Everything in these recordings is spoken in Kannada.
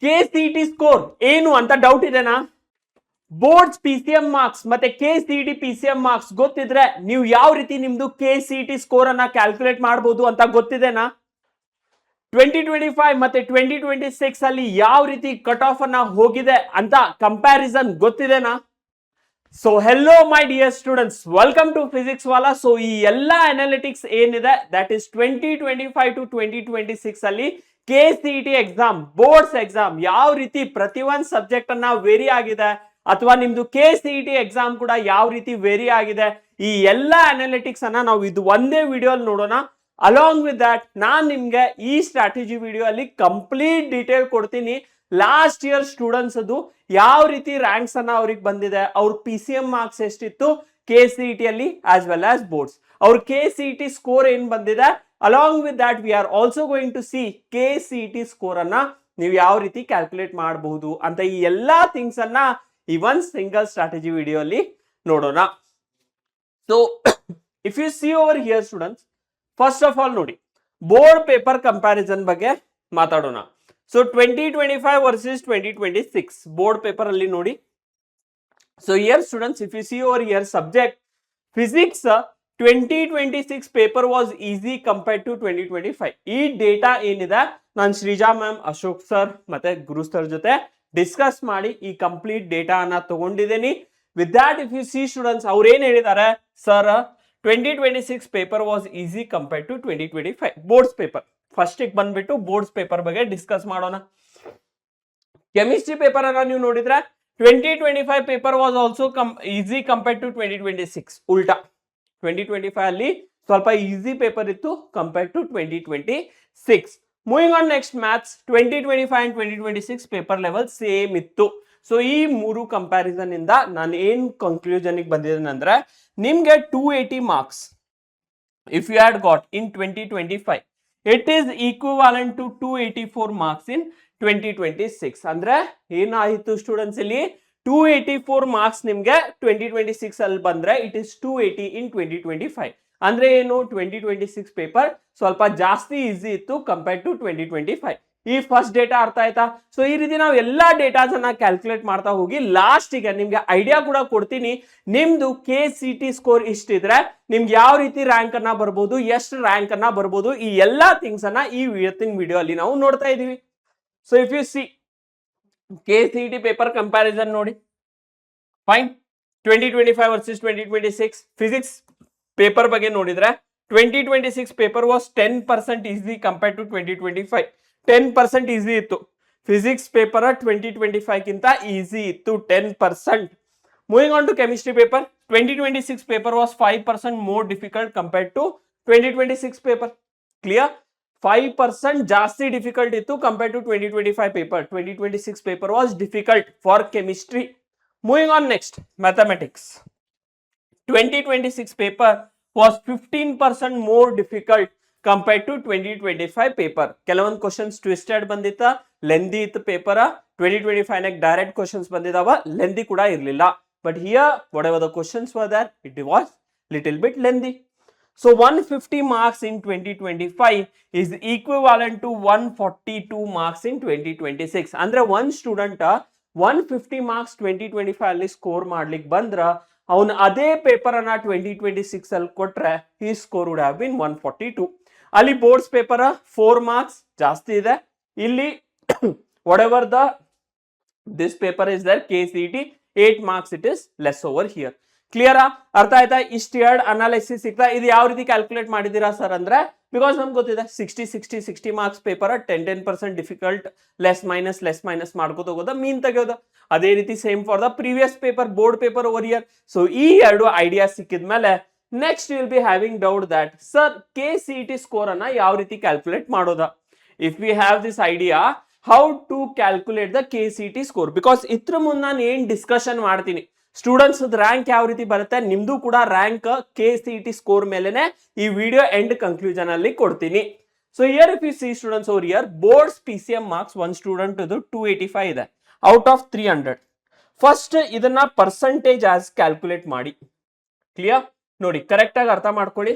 KCET ಸ್ಕೋರ್ ಏನು ಅಂತ ಡೌಟ್ ಇದೆನಾ? ಬೋರ್ಡ್ಸ್ PCM ಮಾರ್ಕ್ಸ್ ಮತ್ತೆ KCET PCM ಮಾರ್ಕ್ಸ್ ಗೊತ್ತಿದ್ರೆ ನೀವು ಯಾವ ರೀತಿ ನಿಮ್ದು KCET ಸ್ಕೋರ್ ಅನ್ನ ಕ್ಯಾಲ್ಕುಲೇಟ್ ಮಾಡಬಹುದು ಅಂತ ಗೊತ್ತಿದೆನಾ? 2025 ಮತ್ತೆ 2026 ಅಲ್ಲಿ ಯಾವ ರೀತಿ ಕಟ್ ಆಫ್ ಅನ್ನ ಹೋಗಿದೆ ಅಂತ ಕಂಪ್ಯಾರಿಸನ್ ಗೊತ್ತಿದೆನಾ? So hello my dear students, welcome to physics Wallah. So ಈ ಎಲ್ಲ ಅನಾಲಿಟಿಕ್ಸ್ ಏನಿದೆ ದಟ್ ಇಸ್ 2025 ಟು 2026 ಅಲ್ಲಿ KCET ಎಕ್ಸಾಮ್, ಬೋರ್ಡ್ಸ್ ಎಕ್ಸಾಮ್ ಯಾವ ರೀತಿ ಪ್ರತಿ ಒಂದು ಸಬ್ಜೆಕ್ಟ್ ಅನ್ನ ವೇರಿ ಆಗಿದೆ ಅಥವಾ ನಿಮ್ದು KCET ಎಕ್ಸಾಮ್ ಕೂಡ ಯಾವ ರೀತಿ ವೇರಿ ಆಗಿದೆ, ಈ ಎಲ್ಲ ಅನಾಲಿಟಿಕ್ಸ್ ಅನ್ನ ನಾವು ಇದು ಒಂದೇ ವಿಡಿಯೋ ಅಲ್ಲಿ ನೋಡೋಣ. ಅಲಾಂಗ್ ವಿತ್ ದಟ್ ನಾನು ನಿಮ್ಗೆ ಈ ಸ್ಟ್ರಾಟಜಿ ವಿಡಿಯೋ ಅಲ್ಲಿ ಕಂಪ್ಲೀಟ್ ಡೀಟೇಲ್ ಕೊಡ್ತೀನಿ. ಲಾಸ್ಟ್ ಇಯರ್ ಸ್ಟೂಡೆಂಟ್ಸ್ ಅದು ಯಾವ ರೀತಿ ರ್ಯಾಂಕ್ಸ್ ಅನ್ನ ಅವ್ರಿಗೆ ಬಂದಿದೆ, ಅವ್ರ PCM ಮಾರ್ಕ್ಸ್ ಎಷ್ಟಿತ್ತು KCET ಅಲ್ಲಿ ಆಸ್ ವೆಲ್ ಆಸ್ ಬೋರ್ಡ್ಸ್, ಅವ್ರ KCET ಸ್ಕೋರ್ ಏನ್ ಬಂದಿದೆ. Along with that we are also going to see KCET score ಅನ್ನ ನೀವು ಯಾವ ರೀತಿ ಕ್ಯಾಲ್ಕುಲೇಟ್ ಮಾಡಬಹುದು ಅಂತ ಈ ಎಲ್ಲಾ ಥಿಂಗ್ಸ್ ಅನ್ನ ಈ ಒನ್ ಸಿಂಗಲ್ ಸ್ಟ್ರಾಟಜಿ ವಿಡಿಯೋ ಅಲ್ಲಿ ನೋಡೋಣ. So if you see over here students, first of all ನೋಡಿ, ಬೋರ್ಡ್ ಪೇಪರ್ ಕಂಪ್ಯಾರಿಸನ್ ಬಗ್ಗೆ ಮಾತಾಡೋಣ. ಸೊ 2025 ವರ್ಸಸ್ 2026 ಬೋರ್ಡ್ ಪೇಪರ್ ಅಲ್ಲಿ ನೋಡಿ. So here students, if you see over here subject physics 2026 paper was easy compared to 2025. ಈ ಡೇಟಾ ಏನಿದೆ ನಾನು ಶ್ರೀಜಾ ಮ್ಯಾಮ್, ಅಶೋಕ್ ಸರ್ ಮತ್ತೆ ಗುರು ಸರ್ ಜೊತೆ ಡಿಸ್ಕಸ್ ಮಾಡಿ ಈ ಕಂಪ್ಲೀಟ್ ಡೇಟಾ ಅನ್ನ ತಗೊಂಡಿದ್ದೀನಿ. With that if you see students, ಅವ್ರು ಏನ್ ಹೇಳಿದ್ದಾರೆ, sir 2026 paper was easy compared to 2025 boards paper. First ಬಂದ್ಬಿಟ್ಟು ಬೋರ್ಡ್ಸ್ ಪೇಪರ್ ಬಗ್ಗೆ ಡಿಸ್ಕಸ್ ಮಾಡೋಣ. ಕೆಮಿಸ್ಟ್ರಿ ಪೇಪರ್ ಅನ್ನ ನೀವು ನೋಡಿದ್ರೆ 2025 paper was also easy compared to 2026. ಉಲ್ಟಾ 2025 ಅಲ್ಲಿ ಸ್ವಲ್ಪ ಈಸಿ ಪೇಪರ್ ಇತ್ತು compared to 2026. Moving on next maths, 2025 and 2026 paper level same ಇತ್ತು. ಸೊ ಈ ಮೂರು ಕಂಪ್ಯಾರಿಸನ್ ಇಂದ ನಾನು ಏನ್ ಕನ್ಕ್ಲೂಷನ್ ಬಂದಿದ್ದೇನೆ ಅಂದ್ರೆ, ನಿಮ್ಗೆ 280 marks if you had got in 2025, it is equivalent to 284 marks in 2026. ಅಂದ್ರೆ ಏನಾಯಿತು ಸ್ಟೂಡೆಂಟ್ಸ್, ಇಲ್ಲಿ 284 ಮಾರ್ಕ್ಸ್ ನಿಮ್ಗೆ 2026 ಅಲ್ಲಿ ಬಂದ್ರೆ ಇಟ್ ಇಸ್ 280 ಇನ್ 2025. ಅಂದ್ರೆ ಏನು, 2026 ಪೇಪರ್ ಸ್ವಲ್ಪ ಜಾಸ್ತಿ ಈಸಿ ಇತ್ತು ಕಂಪೇರ್ಡ್ ಟು 2025. ಈ ಫಸ್ಟ್ ಡೇಟಾ ಅರ್ಥ ಆಯ್ತಾ? ಸೊ ಈ ರೀತಿ ನಾವು ಎಲ್ಲಾ ಡೇಟಾಸ್ ಅನ್ನ ಕ್ಯಾಲ್ಕುಲೇಟ್ ಮಾಡ್ತಾ ಹೋಗಿ ಲಾಸ್ಟಿಗೆ ನಿಮ್ಗೆ ಐಡಿಯಾ ಕೂಡ ಕೊಡ್ತೀನಿ. ನಿಮ್ದು KCET ಸ್ಕೋರ್ ಇಷ್ಟಿದ್ರೆ ನಿಮ್ಗೆ ಯಾವ ರೀತಿ ರ್ಯಾಂಕ್ ಅನ್ನ ಬರ್ಬೋದು, ಎಷ್ಟು ರ್ಯಾಂಕ್ ಅನ್ನ ಬರ್ಬೋದು, ಈ ಎಲ್ಲಾ ಥಿಂಗ್ಸ್ ಅನ್ನ ಈ ಇವತ್ತಿನ ವಿಡಿಯೋ ಅಲ್ಲಿ ನಾವು ನೋಡ್ತಾ ಇದೀವಿ. So if you see KCET paper comparison ನೋಡಿ, ಫೈನ್. 2025 ವರ್ಸಸ್ 2026 ಫಿಸಿಕ್ಸ್ ಪೇಪರ್ ಬಗ್ಗೆ ನೋಡಿದ್ರೆ 2026 paper was 10% easy compared to 2025. 10% easy ಇತ್ತು ಫಿಸಿಕ್ಸ್ ಪೇಪರ್. 2025 ಗಿಂತ ಈಸಿ ಇತ್ತು 10%. Moving on to chemistry paper, 2026 paper was 5% more difficult compared to 2026 paper. Clear? 5% ಜಾಸ್ತಿ ಡಿಫಿಕಲ್ಟ್ ಇತ್ತು compared to 2025 paper. 2026 paper was difficult for chemistry. Moving on next mathematics, 2026 paper was 15% more difficult compared to 2025 paper. ಕೆಲವೊಂದು ಕ್ವಶನ್ಸ್ ಟ್ವಿಸ್ಟೆಡ್ ಬಂದಿತ್ತ, ಲೆಂದಿ ಇತ್ತು ಪೇಪರ್. 2025 ನಾಗ ಡೈರೆಕ್ಟ್ ಕ್ವಶನ್ಸ್ ಬಂದಿದಾವ, ಲೆಂದಿ ಕೂಡ ಇರಲಿಲ್ಲ. But here whatever the questions were there, it was little bit lengthy. So 150 marks in 2025 is equivalent to 142 marks in 2026. ಅಂದ್ರೆ one student 150 marks 2025 ಅಲ್ಲಿ ಸ್ಕೋರ್ ಮಾಡ್ಲಿಕ್ಕೆ ಬಂದ್ರ ಅವನು ಅದೇ ಪೇಪರ್ ಅನ್ನ 2026 ಅಲ್ಲಿ ಕೊಟ್ರೆ ಈ ಸ್ಕೋರ್ ವುಡ್ ಹ್ಯಾವ್ ಬಿನ್ 142. ಅಲ್ಲಿ ಬೋರ್ಡ್ಸ್ ಪೇಪರ್ 4 ಮಾರ್ಕ್ಸ್ ಜಾಸ್ತಿ ಇದೆ. ಇಲ್ಲಿ whatever the this paper is there KCET 8 marks it is less over here. ಕ್ಲಿಯರಾ? ಅರ್ಥ ಆಯ್ತಾ? ಇಷ್ಟು ಎರಡು ಅನಾಲಿಸಿಸ್ ಸಿಗ್ತಾ. ಇದು ಯಾವ ರೀತಿ ಕ್ಯಾಲ್ಕುಲೇಟ್ ಮಾಡಿದೀರಾ ಸರ್ ಅಂದ್ರೆ, ಬಿಕಾಸ್ ನಮ್ಗೆ ಗೊತ್ತಿದೆ 60 marks paper 10% difficult, less minus ಮಾಡ್ಕೋತ ಹೋಗೋದ, ಮೀನ್ ತೆಗೆಯೋದ. ಅದೇ ರೀತಿ same for the previous paper, board paper over year. So ಈ ಎರಡು ಐಡಿಯಾ ಸಿಕ್ಕಿದ್ಮೇಲೆ next will be having doubt that sir KCET score ಅನ್ನ ಯಾವ ರೀತಿ ಕ್ಯಾಲ್ಕುಲೇಟ್ ಮಾಡೋದ. If we have this idea how to calculate the KCET score, because ಇದ್ರ ಮುಂದೆ ನಾನು ಏನ್ ಡಿಸ್ಕಷನ್ ಮಾಡ್ತೀನಿ, ಸ್ಟೂಡೆಂಟ್ಸ್ ರ್ಯಾಂಕ್ ಯಾವ ರೀತಿ ಬರುತ್ತೆ, ನಿಮ್ದು ಕೂಡ ರ್ಯಾಂಕ್ KCET ಸ್ಕೋರ್ ಮೇಲೆನೆ ಈ ವಿಡಿಯೋ ಎಂಡ್ ಕನ್ಕ್ಲೂಷನ್ ಅಲ್ಲಿ ಕೊಡ್ತೀನಿ. So here if you see students over here, boards PCM marks one student ಇದು 285 ಇದೆ ಔಟ್ ಆಫ್ 300. ಫಸ್ಟ್ ಇದನ್ನ ಪರ್ಸೆಂಟೇಜ್ ಆಸ್ ಕ್ಯಾಲ್ಕುಲೇಟ್ ಮಾಡಿ. ಕ್ಲಿಯರ್? ನೋಡಿ ಕರೆಕ್ಟ್ ಆಗಿ ಅರ್ಥ ಮಾಡ್ಕೊಳ್ಳಿ.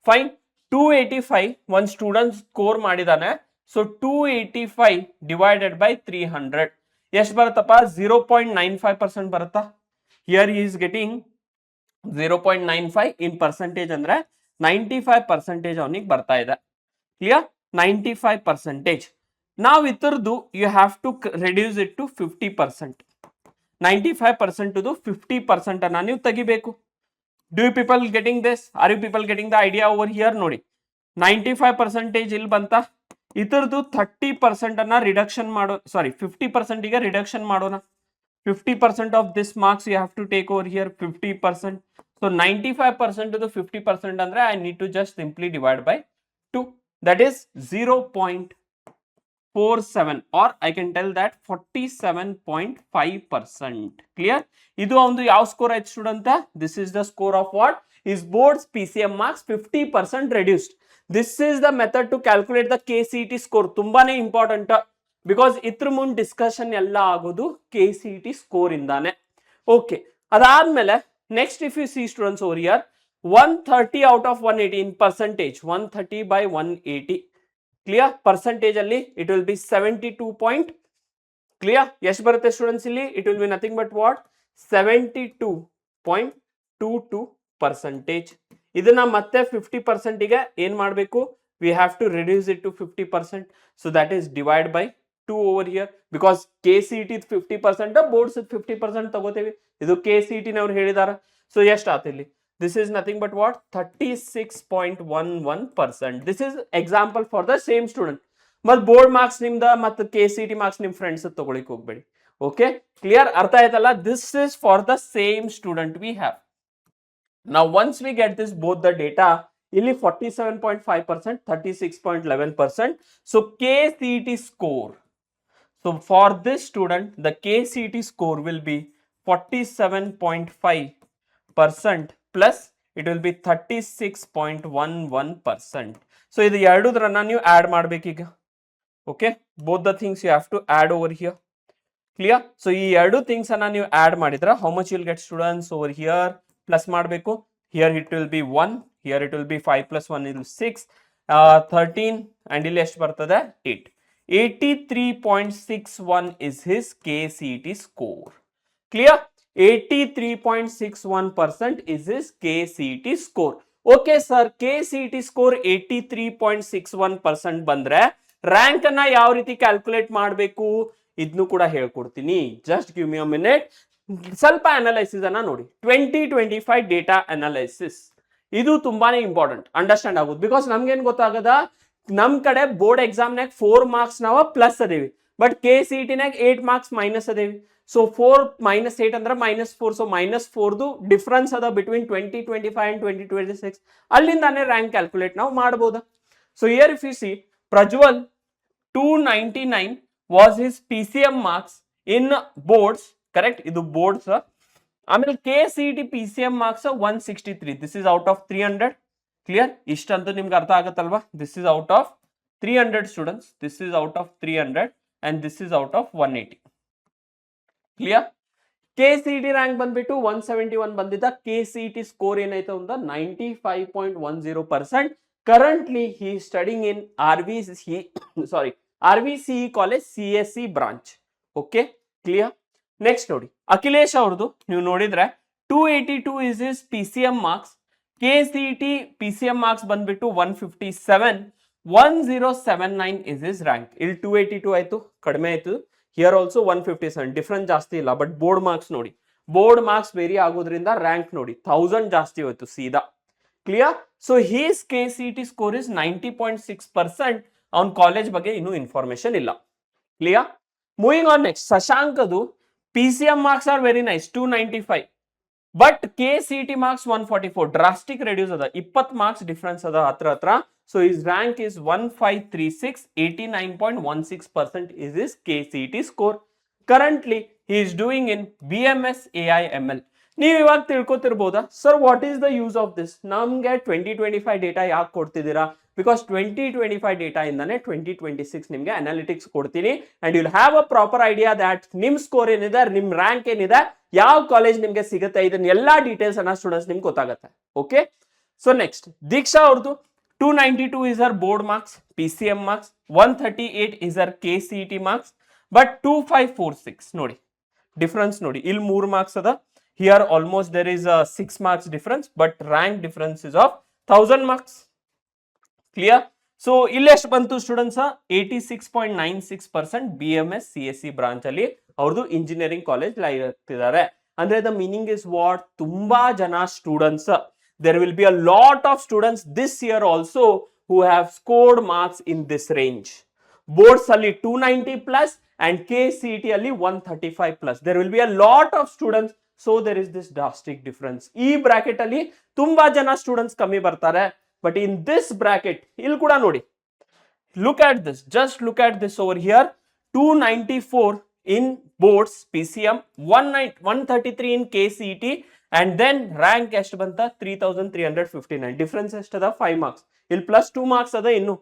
ಫೈನ್, 285 ಒಂದು ಸ್ಟೂಡೆಂಟ್ ಸ್ಕೋರ್ ಮಾಡಿದಾನೆ, ಸೊ 285 ಡಿವೈಡೆಡ್ ಬೈ 300 ಎಷ್ಟು ಬರುತ್ತಪ್ಪ 0.95% ಬರುತ್ತಾ. Here is getting 0.95 in percentage ಅಂದ್ರೆ 95% ಅವನಿಗೆ ಬರ್ತಾ ಇದೆ. ಕ್ಲಿಯರ್, 95%. ನಾವು ಇತರದ್ದು you have to reduce it to 50%. 95% 50% ಅನ್ನ ನೀವು ತೆಗಿಬೇಕು. Do you people getting this? Are you people getting the idea over here? ನೋಡಿ 95% ಇಲ್ಲಿ ಬಂತ, ಇತರದ್ದು 30% ಅನ್ನ ರಿಡಕ್ಷನ್ ಮಾಡೋ, ಸಾರಿ 50% ಗೆ ರಿಡಕ್ಷನ್ ಮಾಡೋಣ. 50% of this marks you have to take over here 50%. So 95% to 50% andre I need to just simply divide by 2. That is 0.47 or I can tell that 47.5%. Clear? Idu avandu yav score aaytu student? This is the score of what? His board's PCM marks 50% reduced. This is the method to calculate the KCET score. Tumbane important. Because ಇದ್ರ ಮುಂದೆ ಡಿಸ್ಕಷನ್ ಎಲ್ಲ ಆಗೋದು KCET ಸ್ಕೋರ್ ಇಂದಾನೆ. ಓಕೆ, ಅದಾದ್ಮೇಲೆ next if you see students over here 130 out of 180 in percentage 130 by 180. Clear, percentage ಅಲ್ಲಿ it will be 72 point. Clear, ಎಷ್ಟು ಬರುತ್ತೆ ಸ್ಟೂಡೆಂಟ್ಸ್ ಇಲ್ಲಿ? It will be nothing but what 72.22%. ಇದನ್ನ ಮತ್ತೆ 50% ಗೆ ಏನ್ ಮಾಡಬೇಕು? We have to reduce it to 50%. So that is divide by 2 over here because KCET 50%, boards 50% ತಗೋತೀವಿ. ಇದು KCET ನವರು ಹೇಳಿದಾರ. ಸೊ ಎಷ್ಟು ಆತ ಇಲ್ಲಿ? This is nothing but what 36.11%. This is example for the same student. ಮತ್ ಬೋರ್ಡ್ ಮಾರ್ಕ್ಸ್ ನಿಮ್ದ ಮತ್ತು KCET ಮಾರ್ಕ್ಸ್ ನಿಮ್ ಫ್ರೆಂಡ್ಸ್ ತಗೊಳಿಕ್ ಹೋಗ್ಬೇಡಿ. ಓಕೆ, ಕ್ಲಿಯರ್, ಅರ್ಥ ಆಯ್ತಲ್ಲ? This is for the same student we have. Now once we get this both the data, ಇಲ್ಲಿ 47.5%, 36.11%. So KCET score. So for this student, the KCET score will be 47.5% plus it will be 36.11%. So ಇದು ಎರಡೂದ್ರನ್ನ ನೀವು ಆಡ್ ಮಾಡ್ಬೇಕೀಗ. Okay, both the things you have to add over here. Clear? So ಈ ಎರಡು ಥಿಂಗ್ಸ್ ಅನ್ನ ನೀವು ಆಡ್ ಮಾಡಿದ್ರೆ how much you will get students over here? Plus ಮಾಡಬೇಕು. Here it will be 1. Here it will be 5 plus 1 is 6, 13 and ಇಲ್ಲಿ ಎಷ್ಟು ಬರ್ತದೆ 8. 83.61 is his KCET score. Clear? 83.61% is his KCET score. Okay sir, KCET score 83.61% ಬಂದ್ರೆ ರ್ಯಾಂಕ್ ಅನ್ನ ಯಾವ ರೀತಿ ಕ್ಯಾಲ್ಕುಲೇಟ್ ಮಾಡಬೇಕು ಇದನ್ನು ಕೂಡ ಹೇಳ್ಕೊಡ್ತೀನಿ. Just give me a minute. ಸ್ವಲ್ಪ ಅನಾಲಿಸಿಸ್ ಅನ್ನ ನೋಡಿ. 2025 ಡೇಟಾ ಅನಾಲಿಸಿಸ್ ಇದು ತುಂಬಾನೇ ಇಂಪಾರ್ಟೆಂಟ್ ಅಂಡರ್ಸ್ಟ್ಯಾಂಡ್ ಆಗೋದು. ಬಿಕಾಸ್ ನಮ್ಗೇನ್ ಗೊತ್ತಾಗದ, ನಮ್ ಕಡೆ ಬೋರ್ಡ್ ಎಕ್ಸಾಮ್ನಾಗ 4 ಮಾರ್ಕ್ಸ್ ನಾವು ಪ್ಲಸ್ ಅದೇವಿ, ಬಟ್ KCET ನಾಗ 8 ಮಾರ್ಕ್ಸ್ ಮೈನಸ್ ಅದೇವಿ. ಸೊ 4 - 8 ಅಂದ್ರೆ -4. ಸೊ -4 ಡಿಫ್ರೆನ್ಸ್ ಅದ ಬಿಟ್ವೀನ್ 2025 ಅಂಡ್ 2026. ಅಲ್ಲಿಂದಾನೆ ರ್ಯಾಂಕ್ ಕ್ಯಾಲ್ಕುಲೇಟ್ ನಾವು ಮಾಡಬಹುದು. So here if you see Prajwal 299 was his PCM marks in boards. Correct, ಇದು ಬೋರ್ಡ್ಸ್. ಆಮೇಲೆ KCET PCM marks 163. This is out of 300. Clear, ಇಷ್ಟಂತೂ ನಿಮ್ಗೆ ಅರ್ಥ ಆಗತ್ತಲ್ವಾ? This is out of 300 students. This is out of 300 and this is out of 180. Clear, KCET rank ಬಂದ್ಬಿಟ್ಟು 171 ಬಂದಿದ್ದ. KCET ಸ್ಕೋರ್ ಏನೈತೆ ಒಂದು 95.10%. Currently he studying in RVCE college CSE branch. Okay, clear. Next ನೋಡಿ ಅಖಿಲೇಶ್ ಅವ್ರದ್ದು ನೀವು ನೋಡಿದ್ರೆ 282 is is PCM marks. KCET PCM marks ಬಂದ್ಬಿಟ್ಟು 157. 1079 ಇಸ್ ಇಸ್ ರ್ಯಾಂಕ್. ಇಲ್ಲಿ 282 ಆಯ್ತು, ಕಡಿಮೆ ಆಯ್ತು. ಹಿಯರ್ ಆಲ್ಸೋ 157, ಡಿಫ್ರೆನ್ಸ್ ಜಾಸ್ತಿ ಇಲ್ಲ. ಬಟ್ ಬೋರ್ಡ್ ಮಾರ್ಕ್ಸ್ ನೋಡಿ, ಬೋರ್ಡ್ ಮಾರ್ಕ್ಸ್ ವೇರಿ ಆಗೋದ್ರಿಂದ ರ್ಯಾಂಕ್ ನೋಡಿ 1000 ಜಾಸ್ತಿ ಹೋಯ್ತು ಸೀದಾ. Clear. So he's KCET score is 90.6%. ಅವ್ನ ಕಾಲೇಜ್ ಬಗ್ಗೆ ಇನ್ನೂ ಇನ್ಫಾರ್ಮೇಶನ್ ಇಲ್ಲ. ಕ್ಲಿಯರ್. ಮೂವಿಂಗ್ ಆನ್ ನೆಕ್ಸ್ಟ್, ಶಶಾಂಕದು PCM marks are very nice 295, but KCET marks 144. drastic reduce ada, 20 marks difference ada hatra. So his rank is 1536. 89.16% is his KCET score. Currently he is doing in BMS AI ML. ನೀವು ಇವಾಗ ತಿಳ್ಕೊತಿರ್ಬೋದಾ sir what is the use of this? ನಮ್ಗೆ 2025 ಡೇಟಾ ಯಾಕೆ ಕೊಡ್ತಿದ್ದೀರಾ? ಬಿಕಾಸ್ 2025 ಡೇಟಾ ಇಂದಾನೆ 2026 ನಿಮ್ಗೆ ಅನಾಲಿಟಿಕ್ಸ್ ಕೊಡ್ತೀನಿ and you'll have a proper idea that ನಿಮ್ ಸ್ಕೋರ್ ಏನಿದೆ, ನಿಮ್ ರ್ಯಾಂಕ್ ಏನಿದೆ, ಯಾವ ಕಾಲೇಜ್ ನಿಮ್ಗೆ ಸಿಗುತ್ತೆ, ಇದನ್ನ ಎಲ್ಲಾ ಡೀಟೇಲ್ಸ್ ಅನ್ನ ಸ್ಟೂಡೆಂಟ್ಸ್ ನಿಮ್ಗೆ ಗೊತ್ತಾಗುತ್ತೆ. ಓಕೆ, ಸೊ ನೆಕ್ಸ್ಟ್ ದೀಕ್ಷಾ ಅವ್ರದ್ದು 292 is her board marks, PCM marks. 138 is her KCET marks. But 2546 ನೋಡಿ ಡಿಫರೆನ್ಸ್ ನೋಡಿ, ಇಲ್ಲಿ 3 ಮಾರ್ಕ್ಸ್ ಅದ. Here almost there is a 6 marks difference, but rank difference is of 1000 marks. Clear? So ಇಲ್ಲಿ ಎಷ್ಟು ಬಂತು ಸ್ಟೂಡೆಂಟ್ಸ್? 86.96% BMS CSE ಬ್ರಾಂಚ್ ಅಲ್ಲಿ ಅವ್ರದ್ದು ಇಂಜಿನಿಯರಿಂಗ್ ಕಾಲೇಜ್ ಆಗ್ತಿದ್ದಾರೆ. ಅಂದ್ರೆ ದ ಮೀನಿಂಗ್ ಇಸ್ ವಾಟ್? ತುಂಬಾ ಜನ students, there will be a lot of students this year also who have scored marks in this range. Boards ಅಲ್ಲಿ 290 plus and KCET ಅಲ್ಲಿ 135 plus. There will be a lot of students, so there is this drastic difference. ಈ ಬ್ರಾಕೆಟ್ ಅಲ್ಲಿ ತುಂಬಾ ಜನ ಸ್ಟೂಡೆಂಟ್ಸ್ ಕಮ್ಮಿ ಬರ್ತಾರೆ, ಬಟ್ ಇನ್ ದಿಸ್ ಬ್ರಾಕೆಟ್ ಇಲ್ಲಿ ಕೂಡ ನೋಡಿ, look at this, just look at this over here. 294 in boards PCM, 133 in KCET, and then rank ಎಷ್ಟು ಬಂತ? 3359. ಡಿಫರೆನ್ಸ್ ಎಷ್ಟದ? 5 ಮಾರ್ಕ್ಸ್. ಇಲ್ಲಿ ಪ್ಲಸ್ 2 ಮಾರ್ಕ್ಸ್ ಅದ ಇನ್ನು,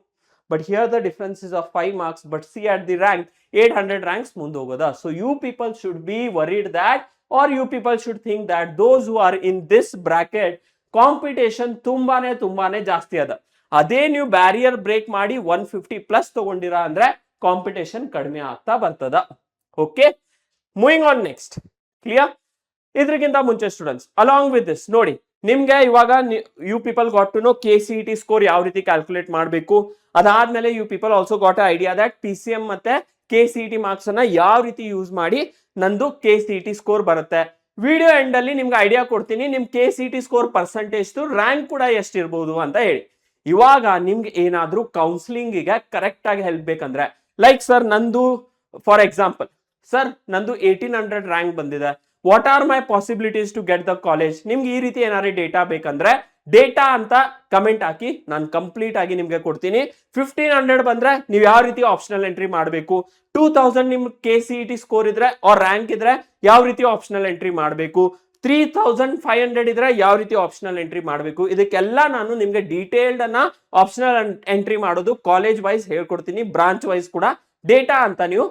but here the difference is of 5 marks. But see at the rank 800 ranks ಮುಂದೆ ಹೋಗೋದ. So you people should be worried that, or you people should think that those who are in this bracket competition ತುಂಬಾನೇ ಜಾಸ್ತಿ ಅದ. ಅದೇ ನೀವು ಬ್ಯಾರಿಯರ್ ಬ್ರೇಕ್ ಮಾಡಿ 150 ಪ್ಲಸ್ ತಗೊಂಡಿರಾ ಅಂದ್ರೆ ಕಾಂಪಿಟೇಷನ್ ಕಡಿಮೆ ಆಗ್ತಾ ಬರ್ತದ. Okay, moving on next. Clear? ಇದ್ರಿಗಿಂತ ಮುಂಚೆ ಸ್ಟೂಡೆಂಟ್ಸ್, ಅಲಾಂಗ್ ವಿತ್ ದಿಸ್ ನೋಡಿ, ನಿಮ್ಗೆ ಇವಾಗ you people got to know KCET score ಯಾವ ರೀತಿ ಕ್ಯಾಲ್ಕುಲೇಟ್ ಮಾಡಬೇಕು. ಅದಾದ್ಮೇಲೆ you people also got idea that PCM ಮತ್ತೆ KCET ಮಾರ್ಕ್ಸ್ ಅನ್ನ ಯಾವ ರೀತಿ ಯೂಸ್ ಮಾಡಿ ನಂದು KCET ಸ್ಕೋರ್ ಬರುತ್ತೆ. ವಿಡಿಯೋ ಎಂಡ್ ಅಲ್ಲಿ ನಿಮ್ಗೆ ಐಡಿಯಾ ಕೊಡ್ತೀನಿ, ನಿಮ್ KCET ಸ್ಕೋರ್ ಪರ್ಸೆಂಟೇಜ್ ರ್ಯಾಂಕ್ ಕೂಡ ಎಷ್ಟಿರ್ಬೋದು ಅಂತ ಹೇಳಿ. ಇವಾಗ ನಿಮ್ಗೆ ಏನಾದ್ರೂ ಕೌನ್ಸಿಲಿಂಗ್ ಗೆ ಕರೆಕ್ಟ್ ಆಗಿ ಹೆಲ್ಪ್ ಬೇಕಂದ್ರೆ, ಲೈಕ್ ಸರ್ ನಂದು ಫಾರ್ ಎಕ್ಸಾಂಪಲ್, ಸರ್ ನಂದು 1800 ರ್ಯಾಂಕ್ ಬಂದಿದೆ, what are my possibilities to get the college? ನಿಮ್ಗೆ ಈ ರೀತಿ ಏನಾದ್ರು ಡೇಟಾ ಬೇಕಂದ್ರೆ ಡೇಟಾ ಅಂತ ಕಮೆಂಟ್ ಹಾಕಿ, ನಾನು ಕಂಪ್ಲೀಟ್ ಆಗಿ ನಿಮ್ಗೆ ಕೊಡ್ತೀನಿ. 1500 ಬಂದ್ರೆ ನೀವು ಯಾವ ರೀತಿ ಆಪ್ಷನಲ್ ಎಂಟ್ರಿ ಮಾಡಬೇಕು, 2000 ನಿಮ್ KCET ಸ್ಕೋರ್ ಇದ್ರೆ ಆರ್ ರ್ಯಾಂಕ್ ಇದ್ರೆ ಯಾವ ರೀತಿ ಆಪ್ಷನಲ್ ಎಂಟ್ರಿ ಮಾಡಬೇಕು, 3500 ಇದ್ರೆ ಯಾವ ರೀತಿ ಆಪ್ಷನಲ್ ಎಂಟ್ರಿ ಮಾಡಬೇಕು, ಇದಕ್ಕೆಲ್ಲ ನಾನು ನಿಮ್ಗೆ ಡೀಟೇಲ್ಡ್ ಅನ್ನ ಆಪ್ಷನಲ್ ಎಂಟ್ರಿ ಮಾಡೋದು ಕಾಲೇಜ್ ವೈಸ್ ಹೇಳ್ಕೊಡ್ತೀನಿ, ಬ್ರಾಂಚ್ ವೈಸ್ ಕೂಡ ಡೇಟಾ ಅಂತ ನೀವು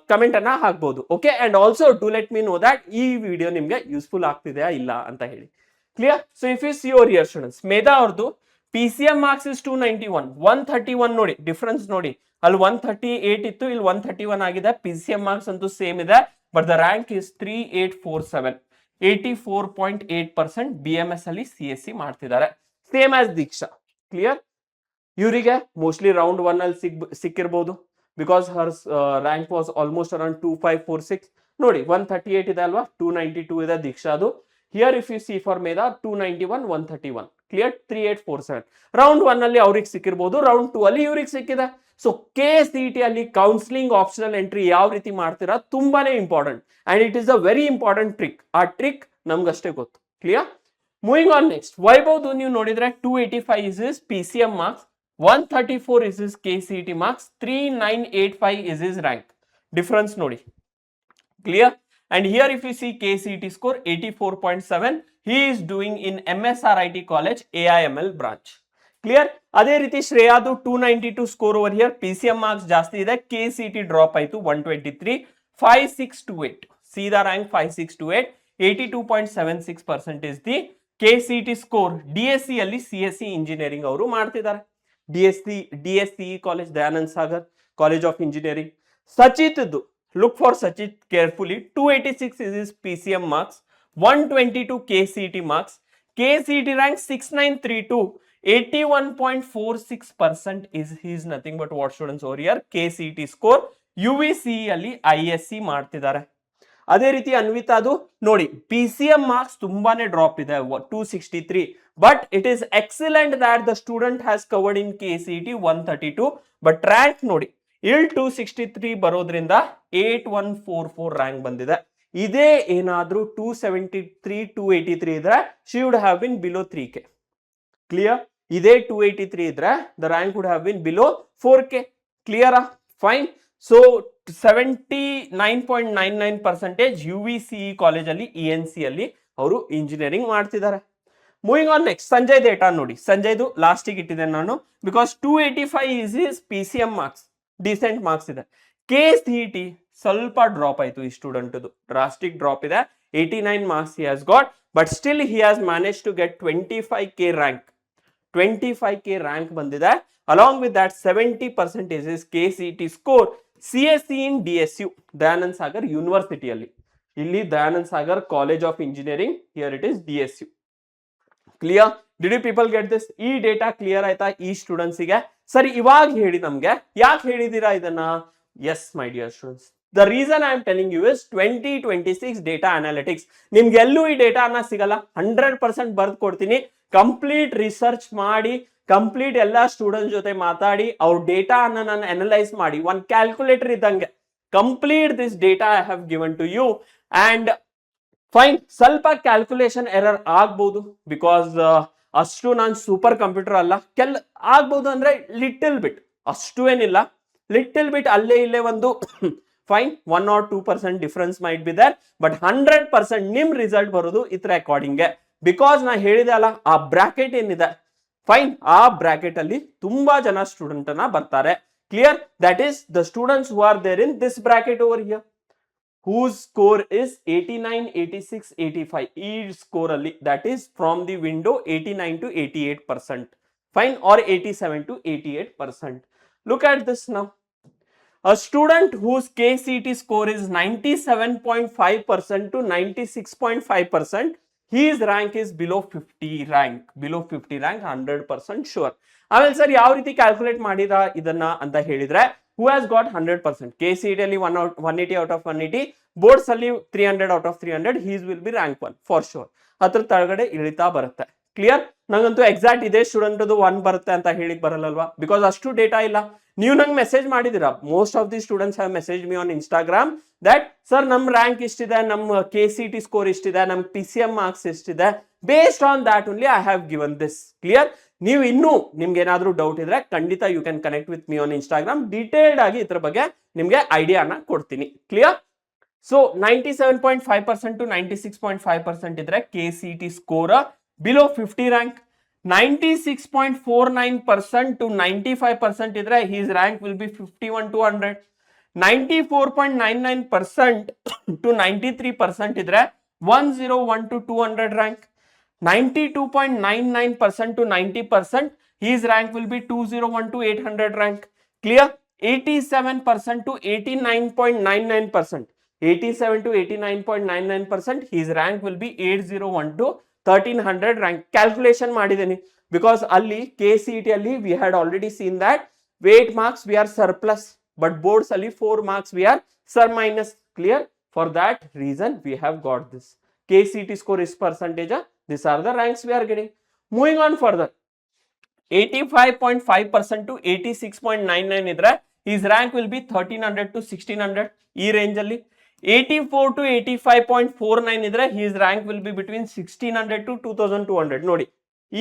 ಕಮೆಂಟ್ ಅನ್ನ ಹಾಕ್ಬಹುದು. Okay, and also to let me know that ಈ ವಿಡಿಯೋ ನಿಮ್ಗೆ ಯೂಸ್ಫುಲ್ ಆಗ್ತಿದೆಯಾ ಇಲ್ಲ ಅಂತ ಹೇಳಿ. Clear? So if you see your year students, Medha ಅವ್ರದ್ದು PCM ಮಾರ್ಕ್ಸ್ ಇಸ್ 291, 131 ನೋಡಿ ಡಿಫರೆನ್ಸ್ ನೋಡಿ, ಅಲ್ಲಿ 138 ಇತ್ತು, ಇಲ್ಲಿ 131 ಆಗಿದೆ. PCM ಮಾರ್ಕ್ಸ್ ಅಂತೂ ಸೇಮ್ ಇದೆ, but the rank is 3847, 84.8% BMS ಅಲ್ಲಿ CSE ಮಾಡ್ತಿದ್ದಾರೆ, ಸೇಮ್ ಆಸ್ ದೀಕ್ಷಾ. ಕ್ಲಿಯರ್? ಇವರಿಗೆ ಮೋಸ್ಟ್ಲಿ ರೌಂಡ್ 1 ಅಲ್ಲಿ ಸಿಕ್ಕಿರ್ಬೋದು, because her rank was almost around 2546. ನೋಡಿ 138 ಇದೆ ಅಲ್ವಾ, 292 ಇದೆ ದೀಕ್ಷಾದು. Here if you see for Medha 291, 131. Clear? 3847 round 1 ಅಲ್ಲಿ ಅವ್ರಿಗೆ ಸಿಕ್ಕಿರ್ಬೋದು, ರೌಂಡ್ 2 ಅಲ್ಲಿ ಇವ್ರಿಗೆ ಸಿಕ್ಕಿದೆ. ಸೊ KCET ಅಲ್ಲಿ ಕೌನ್ಸಿಲಿಂಗ್ ಆಪ್ಷನಲ್ ಎಂಟ್ರಿ ಯಾವ ರೀತಿ ಮಾಡ್ತೀರಾ ತುಂಬಾನೇ important, and it is a very important trick. ಆ ಟ್ರಿಕ್ ನಮ್ಗಷ್ಟೇ ಗೊತ್ತು. ಕ್ಲಿಯರ್? ಮೂವಿಂಗ್ ಆನ್ ನೆಕ್ಸ್ಟ್, ವೈಭವ್ದು ನೀವು ನೋಡಿದ್ರೆ 285 is is PCM marks, 134 is his KCET marks, 3985 is his rank. Difference nodi. Clear? And here if you see KCET score 84.7, he is doing in MSRIT college AIML branch. Clear? ಅದೇ ರೀತಿ ಶ್ರೇಯಾದು 292 score over here, PCM marks ಜಾಸ್ತಿ ಇದೆ, KCET ಡ್ರಾಪ್ ಆಯ್ತು 123, 5628. ಸೀದಾ rank 5628, 82.76% is the KCET score. DSC ಅಲ್ಲಿ CSE ಇಂಜಿನಿಯರಿಂಗ್ ಅವರು ಮಾಡ್ತಿದ್ದಾರೆ. DSCE college, Dayanand Sagar college of engineering. Sachit, look for Sachit carefully. 286 is his PCM marks, 122 KCET marks, KCET rank 6932, 81.46% is his nothing but what students over here KCET score. UVCE ಅಲ್ಲಿ ISC ಮಾಡ್ತಿದ್ದಾರೆ. ಅದೇ ರೀತಿ ಅನ್ವಿತಾದು ನೋಡಿ, PCM ಮಾರ್ಕ್ಸ್ ತುಂಬಾನೇ ಡ್ರಾಪ್ ಇದೆ 263, but it is excellent that the student has covered in KCET 132, but rank ನೋಡಿ ಇಲ್ಲಿ 263 ಬರೋದ್ರಿಂದ 8144 ರ್ಯಾಂಕ್ ಬಂದಿದೆ. ಇದೇ ಏನಾದ್ರೂ 273 283 ಇದ್ರೆ she would have been below 3K. Clear? ಇದೇ 283 ಇದ್ರೆ the rank would have been below 4K. ಕ್ಲಿಯರಾ? ಫೈನ್. ಸೊ 79.99% UVCE ಕಾಲೇಜಲ್ಲಿ ENC ಅಲ್ಲಿ ಅವರು ಇಂಜಿನಿಯರಿಂಗ್ ಮಾಡ್ತಿದ್ದಾರೆ. Moving on next, Sanjay data ನೋಡಿ. ಸಂಜಯ್ದು ಲಾಸ್ಟಿಗೆ ಇಟ್ಟಿದ್ದೇನೆ ನಾನು, because 285 is is PCM marks, decent marks ಇದೆ. KCET ಸ್ವಲ್ಪ ಡ್ರಾಪ್ ಆಯ್ತು ಈ ಸ್ಟೂಡೆಂಟ್ದು, ಡ್ರಾಸ್ಟಿಕ್ ಡ್ರಾಪ್ ಇದೆ, 89 marks he has got, but still he has managed to get 25K rank. 25K rank ಬಂದಿದೆ. Along with that 70% is KCET score. CSE in DSU Dayanand Sagar ಯೂನಿವರ್ಸಿಟಿಯಲ್ಲಿ. ಇಲ್ಲಿ Dayanand Sagar college of engineering, here it is DSU. Clear? Did you people get this? ಈ ಡೇಟಾ ಕ್ಲಿಯರ್ ಆಯ್ತಾ ಈ ಸ್ಟೂಡೆಂಟ್ಸ್ ಗೆ? ಸರಿ, ಇವಾಗ ಹೇಳಿ ನಮ್ಗೆ ಯಾಕೆ ಹೇಳಿದೀರಾ ಇದನ್ನ? Yes my dear students, the reason I am telling you is 2026 data analytics. ನಿಮ್ಗೆ ಎಲ್ಲೂ ಈ ಡೇಟಾ ಅನ್ನ ಸಿಗಲ್ಲ. 100% ಬರ್ದು ಕೊಡ್ತೀನಿ. ಕಂಪ್ಲೀಟ್ ರಿಸರ್ಚ್ ಮಾಡಿ, ಕಂಪ್ಲೀಟ್ ಎಲ್ಲಾ ಸ್ಟೂಡೆಂಟ್ಸ್ ಜೊತೆ ಮಾತಾಡಿ, ಅವ್ರ ಡೇಟಾ ಅನ್ನ ನಾನು ಅನಲೈಸ್ ಮಾಡಿ, ಒಂದು ಕ್ಯಾಲ್ಕುಲೇಟರ್ ಇದ್ದಂಗೆ complete this data I have given to you. And fine, ಸ್ವಲ್ಪ ಕ್ಯಾಲ್ಕುಲೇಷನ್ ಎರರ್ ಆಗ್ಬಹುದು, ಬಿಕಾಸ್ ಅಷ್ಟು ನಾನು ಸೂಪರ್ ಕಂಪ್ಯೂಟರ್ ಅಲ್ಲ. ಆಗ್ಬಹುದು ಅಂದ್ರೆ ಲಿಟಲ್ ಬಿಟ್, ಅಷ್ಟು ಏನಿಲ್ಲ, ಲಿಟಲ್ ಬಿಟ್ ಅಲ್ಲೇ ಇಲ್ಲೇ ಒಂದು fine 1 or 2% difference might be there, but 100% ನಿಮ್ ರಿಸಲ್ಟ್ ಬರೋದು ಇತರ ಅಕಾರ್ಡಿಂಗ್. ಬಿಕಾಸ್ ನಾ ಹೇಳಿದೆ ಅಲ್ಲ, ಆ ಬ್ರಾಕೆಟ್ ಏನಿದೆ ಫೈನ್, ಆ ಬ್ರಾಕೆಟ್ ಅಲ್ಲಿ ತುಂಬಾ ಜನ ಸ್ಟೂಡೆಂಟ್ ಅನ್ನ ಬರ್ತಾರೆ. Clear? That is the students who are there in this bracket over here, whose score is 89, 86, 85. ಈ ಸ್ಕೋರ್ ಅಲ್ಲಿ that is from the window 89 to 88%, fine, or 87 to 88%. Look at this now. A student whose KCET score is 97.5% to 96.5%, his rank is below 50 rank. Below 50 rank 100% sure. ಆಮೇಲೆ ಸರ್ ಯಾವ ರೀತಿ ಕ್ಯಾಲ್ಕುಲೇಟ್ ಮಾಡಿದ ಇದನ್ನ ಅಂತ ಹೇಳಿದ್ರೆ, who has got 100%, KCET ಅಲ್ಲಿ 180 out of 180, ಬೋರ್ಡ್ಸ್ ಅಲ್ಲಿ 300 out of 300, his will be rank 1 for sure. ಅದ್ರ ತಳಗಡೆ ಇಳಿತಾ ಬರುತ್ತೆ. ಕ್ಲಿಯರ್? ನಂಗಂತೂ ಎಕ್ಸಾಕ್ಟ್ ಇದೇ ಸ್ಟೂಡೆಂಟ್ 1 ಬರುತ್ತೆ ಅಂತ ಹೇಳಿಕ್ ಬರಲ್ಲಲ್ವಾ, ಬಿಕಾಸ್ ಅಷ್ಟು ಡೇಟಾ ಇಲ್ಲ. ನೀವು ನಂಗೆ ಮೆಸೇಜ್ ಮಾಡಿದಿರಾ, most of the students have message me on Instagram that sir ನಮ್ ರ್ಯಾಂಕ್ ಇಷ್ಟಿದೆ, ನಮ್ಮ KCET ಸ್ಕೋರ್ ಇಷ್ಟಿದೆ, ನಮ್ PCM ಮಾರ್ಕ್ಸ್ ಇಷ್ಟಿದೆ, based on that only I have given this. Clear? ನೀವು ಇನ್ನೂ ನಿಮ್ಗೆ ಏನಾದ್ರೂ ಡೌಟ್ ಇದ್ರೆ ಖಂಡಿತ you can connect with me on Instagram. Detailed ಆಗಿ ಇದ್ರ ಬಗ್ಗೆ ನಿಮ್ಗೆ ಐಡಿಯಾನ ಕೊಡ್ತೀನಿ. ಕ್ಲಿಯರ್? ಸೊ 97.5% to 96.5% ಇದ್ರೆ KCET score below 50 rank. 96.49% to 95% ಇದ್ರೆ his rank will be 51 to 100. 94.99% to 93% ಇದ್ರೆ 101 to 200 rank. 92.99% to 90%, his rank will be 201 to 800 rank. Clear? 87% to 89.99%. 87 to 89.99%, his rank will be 801 to 1300 rank. Calculation ಮಾಡಿದೀನಿ, because ಅಲ್ಲಿ KCET ಅಲ್ಲಿ we had already seen that 8 marks we are surplus, but boards ಅಲ್ಲಿ 4 marks we are sur minus. Clear? For that reason we have got this. KCET score is percentage. These are the ranks we are getting. Moving on further, 85.5% to 86.99 ಇದ್ರೆ his rank will be 1300 to 1600 ಈ ರೇಂಜ್ ಅಲ್ಲಿ. 84 to 85.49 ಇದ್ರೆ his rank will be between 1600 to 2200. ನೋಡಿ,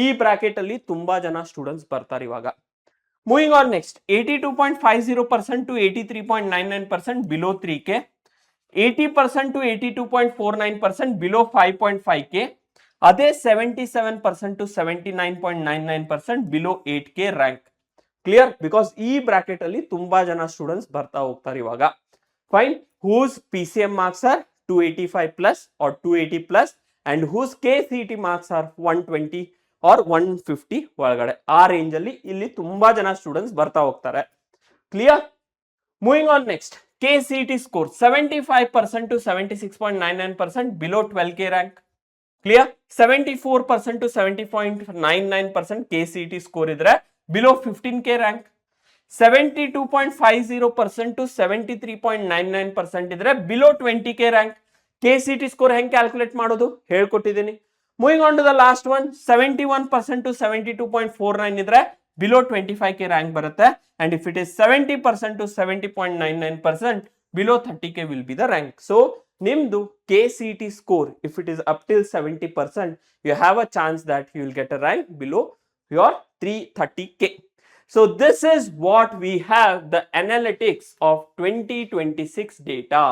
ಈ ಬ್ರಾಕೆಟ್ ಅಲ್ಲಿ ತುಂಬಾ ಜನ ಸ್ಟೂಡೆಂಟ್ಸ್ ಬರ್ತಾರೆ ಇವಾಗ. Moving on next, 82.50% to 83.99% below 3K, 80% to 82.49% below 5.5K, ಅದೇ 77% to 79.99% below 8K rank. Clear? Because ಈ ಬ್ರಾಕೆಟ್ ಅಲ್ಲಿ ತುಂಬಾ ಜನ ಸ್ಟೂಡೆಂಟ್ಸ್ ಬರ್ತಾ ಹೋಗ್ತಾರೆ ಇವಾಗ. Fine, whose PCM marks are 285 plus or 280 plus and whose KCET marks are 120 or 150 ಒಳಗಡೆ, ಆ ರೇಂಜ್ ಅಲ್ಲಿ ಇಲ್ಲಿ ತುಂಬಾ ಜನ ಸ್ಟೂಡೆಂಟ್ಸ್ ಬರ್ತಾ ಹೋಗ್ತಾರೆ. Clear? Moving on next, KCET score 75% to 76.99% below 12K rank. Clear? 74% to 70.99% KCET score ಇದ್ರೆ ಬಿಲೋ 15K ರ್ಯಾಂಕ್. 72.50% to 73.99% ಇದ್ರೆ below 20K rank. KCET score ಹೆಂಗ್ ಕ್ಯಾಲ್ಕುಲೇಟ್ ಮಾಡೋದು ಹೇಳ್ಕೊಟ್ಟಿದ್ದೀನಿ. Moving on to the last one, 71% to 72.49 ಇದ್ರೆ ಬಿಲೋ 25K ರ್ಯಾಂಕ್ ಬರುತ್ತೆ. And if it is 70% to 70.99%, below 30K will be the rank. So ನಿಮ್ದು KCET score if it is up till 70%, you have a chance that you will get a rank below your 330K. So this is what we have the analytics of 2026 data.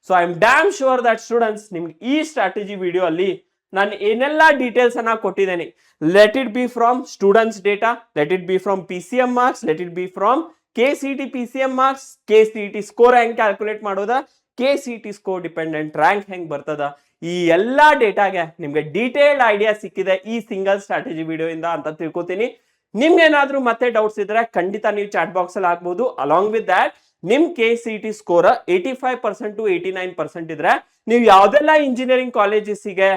So I am damn sure that students, ನಿಮ್ಗೆ ಈ ಸ್ಟ್ರಾಟಜಿ ವಿಡಿಯೋ ಅಲ್ಲಿ ನಾನು ಏನೆಲ್ಲ ಡೀಟೇಲ್ಸ್ ಅನ್ನ ಕೊಟ್ಟಿದ್ದೇನೆ, let it be from students data, let it be from PCM marks, let it be from KCET PCM marks, KCET score ಹೆಂಗ್ ಕ್ಯಾಲ್ಕುಲೇಟ್ ಮಾಡೋದ, KCET ಸ್ಕೋರ್ ಡಿಪೆಂಡೆಂಟ್ ರ್ಯಾಂಕ್ ಹೆಂಗ್ ಬರ್ತದ, ಈ ಎಲ್ಲಾ ಡೇಟಾಗೆ ನಿಮ್ಗೆ ಡೀಟೇಲ್ಡ್ ಐಡಿಯಾ ಸಿಕ್ಕಿದೆ ಈ ಸಿಂಗಲ್ ಸ್ಟ್ರಾಟಜಿ ವಿಡಿಯೋ ಇಂದ ಅಂತ ತಿಳ್ಕೊತೀನಿ. ನಿಮ್ಗೇನಾದ್ರೂ ಮತ್ತೆ ಡೌಟ್ಸ್ ಇದ್ರೆ ಖಂಡಿತ ನೀವು ಚಾಟ್ ಬಾಕ್ಸ್ ಅಲ್ಲಿ ಹಾಕ್ಬಹುದು. ಅಲಾಂಗ್ ವಿತ್ ದಟ್ ನಿಮ್ KCET ಸ್ಕೋರ್ 85% to 89% ಇದ್ರೆ ನೀವು ಯಾವ್ದೆಲ್ಲ ಇಂಜಿನಿಯರಿಂಗ್ ಕಾಲೇಜಸ್ಗೆ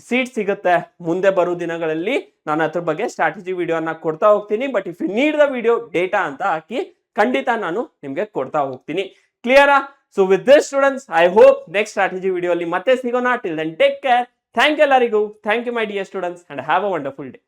ಸೀಟ್ ಸಿಗುತ್ತೆ ಮುಂದೆ ಬರೋ ದಿನಗಳಲ್ಲಿ ನಾನು ಅದ್ರ ಬಗ್ಗೆ ಸ್ಟ್ರಾಟಜಿ ವಿಡಿಯೋನ ಕೊಡ್ತಾ ಹೋಗ್ತೀನಿ. But if you need the video data ಅಂತ ಹಾಕಿ ಖಂಡಿತ ನಾನು ನಿಮ್ಗೆ ಕೊಡ್ತಾ ಹೋಗ್ತೀನಿ. ಕ್ಲಿಯರಾ? So with this students, I hope next strategy video ಅಲ್ಲಿ ಮತ್ತೆ ಸಿಗೋಣ. Till then take care. Thank you ಎಲ್ಲರಿಗೂ. Thank you my dear students and have a wonderful day.